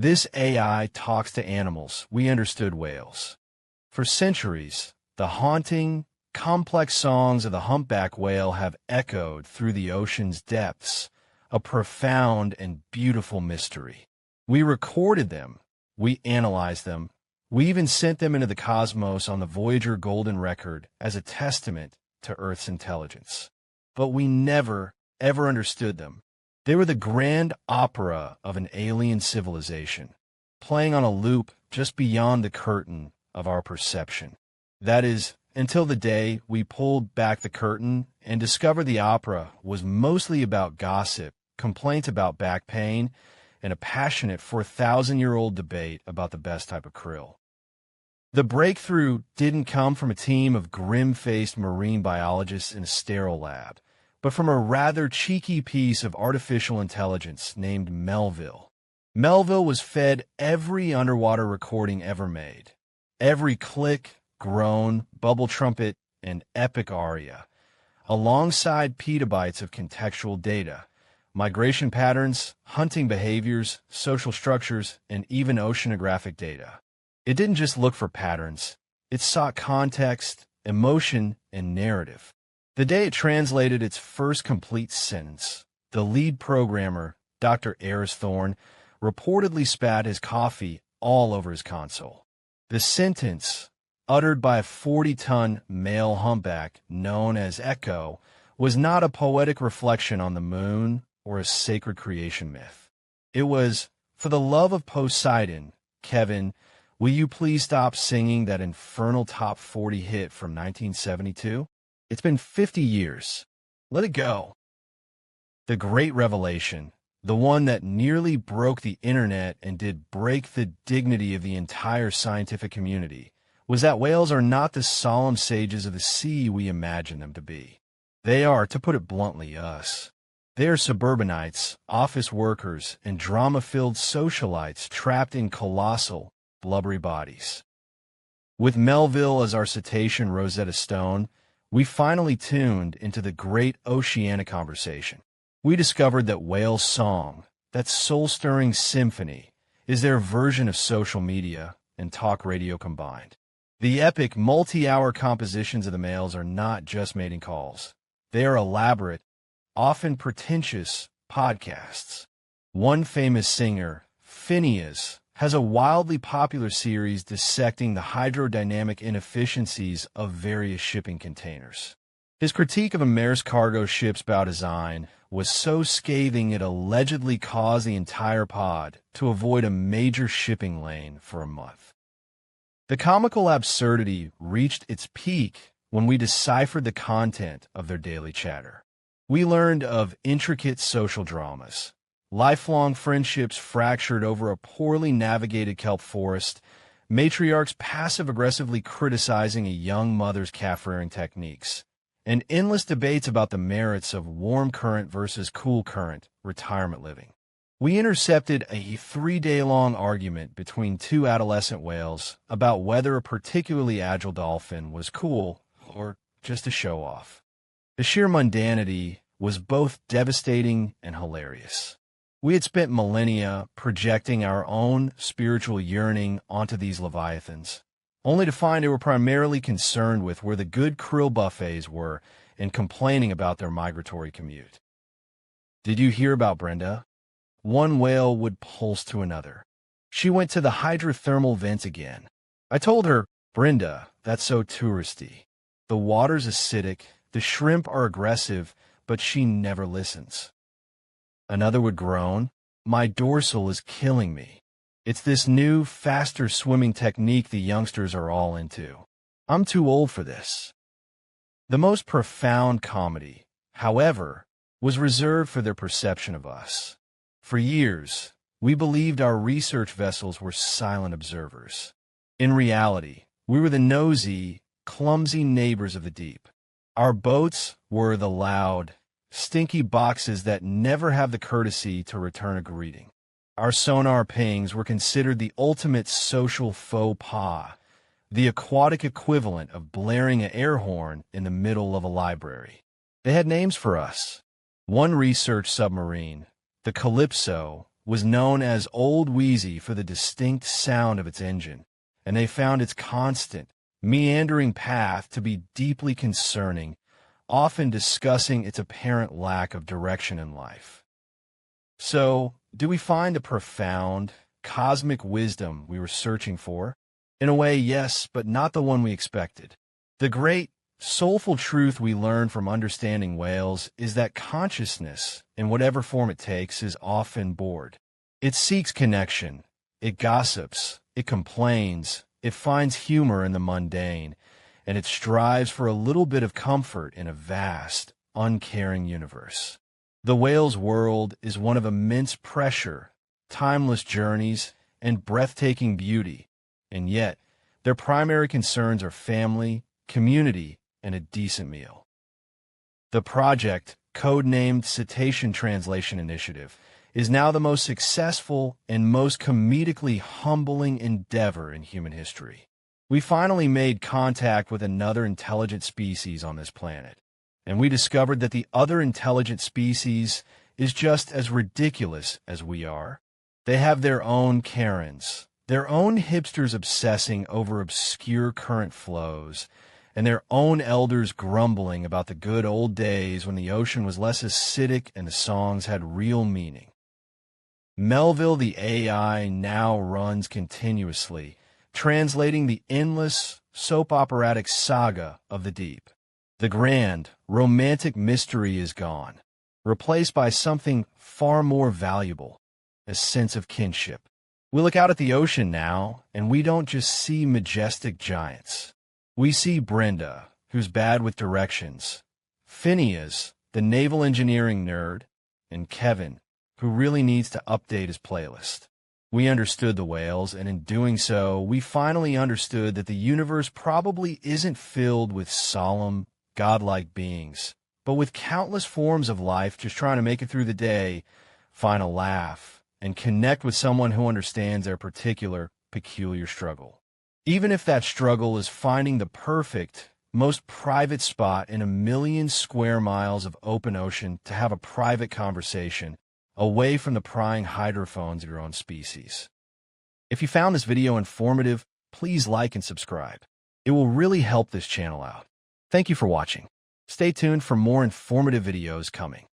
This AI talks to animals. We understood whales. For centuries, the haunting, complex songs of the humpback whale have echoed through the ocean's depths, a profound and beautiful mystery. We recorded them, we analyzed them, we even sent them into the cosmos on the Voyager Golden Record as a testament to Earth's intelligence. But we never, ever understood them. They were the grand opera of an alien civilization, playing on a loop just beyond the curtain of our perception. That is, until the day we pulled back the curtain and discovered the opera was mostly about gossip, complaints about back pain, and a passionate 4,000-year-old debate about the best type of krill. The breakthrough didn't come from a team of grim-faced marine biologists in a sterile lab, but from a rather cheeky piece of artificial intelligence named Melville. Melville was fed every underwater recording ever made. Every click, groan, bubble trumpet, and epic aria, alongside petabytes of contextual data, migration patterns, hunting behaviors, social structures, and even oceanographic data. It didn't just look for patterns. It sought context, emotion, and narrative. The day it translated its first complete sentence, the lead programmer, Dr. Ayres Thorne, reportedly spat his coffee all over his console. The sentence, uttered by a 40-ton male humpback known as Echo, was not a poetic reflection on the moon or a sacred creation myth. It was, "For the love of Poseidon, Kevin, will you please stop singing that infernal top 40 hit from 1972? It's been 50 years. Let it go." The great revelation, the one that nearly broke the internet and did break the dignity of the entire scientific community, was that whales are not the solemn sages of the sea we imagine them to be. They are, to put it bluntly, us. They are suburbanites, office workers, and drama-filled socialites trapped in colossal, blubbery bodies. With Melville as our cetacean Rosetta Stone, we finally tuned into the great oceanic conversation. We discovered that whale song, that soul-stirring symphony, is their version of social media and talk radio combined. The epic multi-hour compositions of the males are not just mating calls. They are elaborate, often pretentious podcasts. One famous singer, Phineas, has a wildly popular series dissecting the hydrodynamic inefficiencies of various shipping containers. His critique of a Maersk cargo ship's bow design was so scathing it allegedly caused the entire pod to avoid a major shipping lane for a month. The comical absurdity reached its peak when we deciphered the content of their daily chatter. We learned of intricate social dramas, lifelong friendships fractured over a poorly navigated kelp forest, matriarchs passive-aggressively criticizing a young mother's calf-rearing techniques, and endless debates about the merits of warm current versus cool current retirement living. We intercepted a 3-day-long argument between two adolescent whales about whether a particularly agile dolphin was cool or just a show-off. The sheer mundanity was both devastating and hilarious. We had spent millennia projecting our own spiritual yearning onto these leviathans, only to find they were primarily concerned with where the good krill buffets were and complaining about their migratory commute. "Did you hear about Brenda?" One whale would pulse to another. "She went to the hydrothermal vent again. I told her, 'Brenda, that's so touristy. The water's acidic, the shrimp are aggressive, but she never listens.' Another would groan, 'My dorsal is killing me. It's this new, faster swimming technique the youngsters are all into. I'm too old for this.' The most profound comedy, however, was reserved for their perception of us. For years, we believed our research vessels were silent observers. In reality, we were the nosy, clumsy neighbors of the deep. Our boats were the loud, stinky boxes that never have the courtesy to return a greeting. Our sonar pings were considered the ultimate social faux pas, the aquatic equivalent of blaring an air horn in the middle of a library. They had names for us. One research submarine, the Calypso, was known as Old Wheezy for the distinct sound of its engine, and they found its constant, meandering path to be deeply concerning, often discussing its apparent lack of direction in life. So, do we find the profound, cosmic wisdom we were searching for? In a way, yes, but not the one we expected. The great, soulful truth we learn from understanding whales is that consciousness, in whatever form it takes, is often bored. It seeks connection, it gossips, it complains, it finds humor in the mundane, and it strives for a little bit of comfort in a vast, uncaring universe. The whale's world is one of immense pressure, timeless journeys, and breathtaking beauty, and yet their primary concerns are family, community, and a decent meal. The project, codenamed Cetacean Translation Initiative, is now the most successful and most comedically humbling endeavor in human history. We finally made contact with another intelligent species on this planet, and we discovered that the other intelligent species is just as ridiculous as we are. They have their own Karens, their own hipsters obsessing over obscure current flows, and their own elders grumbling about the good old days when the ocean was less acidic and the songs had real meaning. Melville the AI now runs continuously, translating the endless, soap-operatic saga of the deep. The grand, romantic mystery is gone, replaced by something far more valuable, a sense of kinship. We look out at the ocean now, and we don't just see majestic giants. We see Brenda, who's bad with directions, Phineas, the naval engineering nerd, and Kevin, who really needs to update his playlist. We understood the whales, and in doing so, we finally understood that the universe probably isn't filled with solemn, godlike beings, but with countless forms of life just trying to make it through the day, find a laugh, and connect with someone who understands their particular, peculiar struggle. Even if that struggle is finding the perfect, most private spot in 1,000,000 square miles of open ocean to have a private conversation, away from the prying hydrophones of your own species. If you found this video informative, please like and subscribe. It will really help this channel out. Thank you for watching. Stay tuned for more informative videos coming.